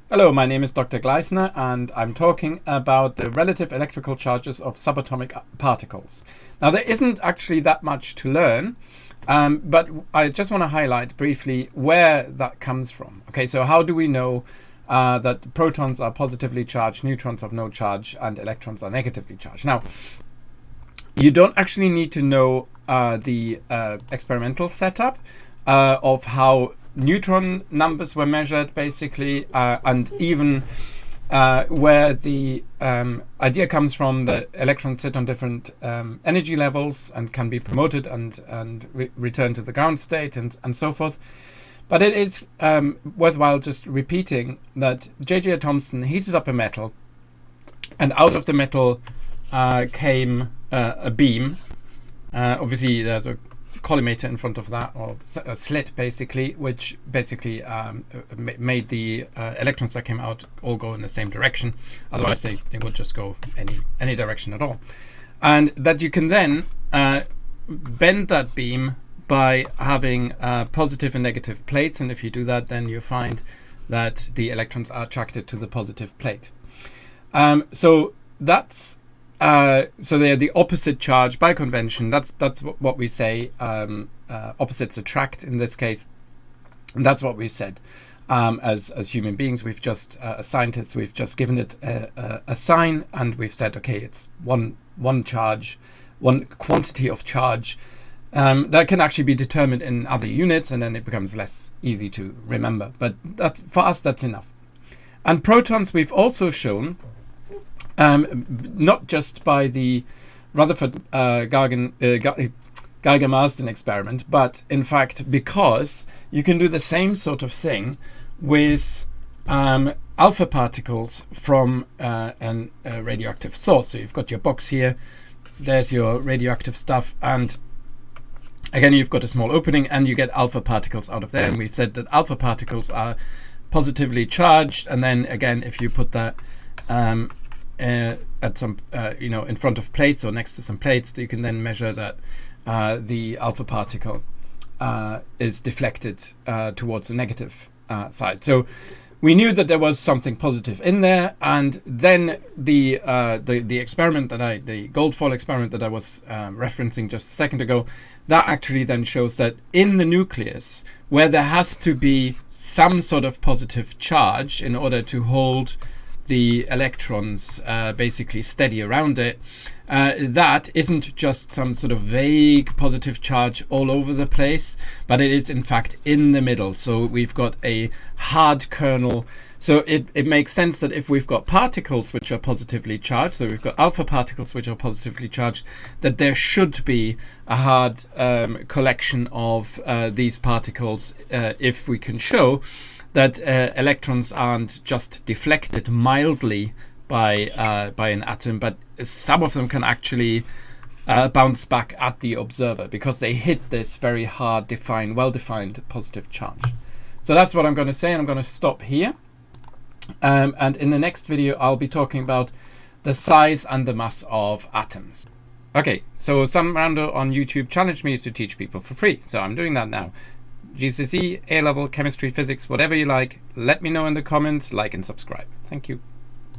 Hello, my name is Dr. Gleisner and I'm talking about the relative electrical charges of subatomic particles. Now there isn't actually that much to learn, but I just want to highlight briefly where that comes from. Okay, so how do we know that protons are positively charged, neutrons have no charge, and electrons are negatively charged? Now, you don't actually need to know the experimental setup of how neutron numbers were measured, basically, and even where the idea comes from that electrons sit on different energy levels and can be promoted and return to the ground state and so forth. But it is worthwhile just repeating that J.J. Thomson heated up a metal, and out of the metal came a beam. Obviously, there's a collimator in front of that, or a slit basically, which basically made the electrons that came out all go in the same direction. Otherwise they would just go any direction at all. And that you can then bend that beam by having positive and negative plates, and if you do that, then you find that the electrons are attracted to the positive plate. So that's so they're the opposite charge by convention. That's what we say. Opposites attract in this case. And that's what we said. As human beings, we've just as scientists, we've just given it a sign, and we've said, okay, it's one charge, one quantity of charge that can actually be determined in other units, and then it becomes less easy to remember. But that's, for us, that's enough. And protons, we've also shown. Not just by the Rutherford Geiger-Marsden experiment, but in fact because you can do the same sort of thing with alpha particles from a radioactive source. So you've got your box here, there's your radioactive stuff, and again you've got a small opening and you get alpha particles out of there. And we've said that alpha particles are positively charged, and then again if you put that at some, in front of plates or next to some plates, you can then measure that the alpha particle is deflected towards the negative side. So we knew that there was something positive in there, and then the experiment the Goldfall experiment that I was referencing just a second ago, that actually then shows that in the nucleus, where there has to be some sort of positive charge in order to hold the electrons basically steady around it, that isn't just some sort of vague positive charge all over the place, but it is in fact in the middle. So we've got a hard kernel. So it makes sense that if we've got particles which are positively charged, so we've got alpha particles which are positively charged, that there should be a hard collection of these particles if we can show that electrons aren't just deflected mildly by an atom, but some of them can actually bounce back at the observer because they hit this very hard, well-defined positive charge. So that's what I'm going to say, and I'm going to stop here. And in the next video, I'll be talking about the size and the mass of atoms. Okay, so some rando on YouTube challenged me to teach people for free, so I'm doing that now. GCSE, A-level, chemistry, physics, whatever you like. Let me know in the comments, like and subscribe. Thank you.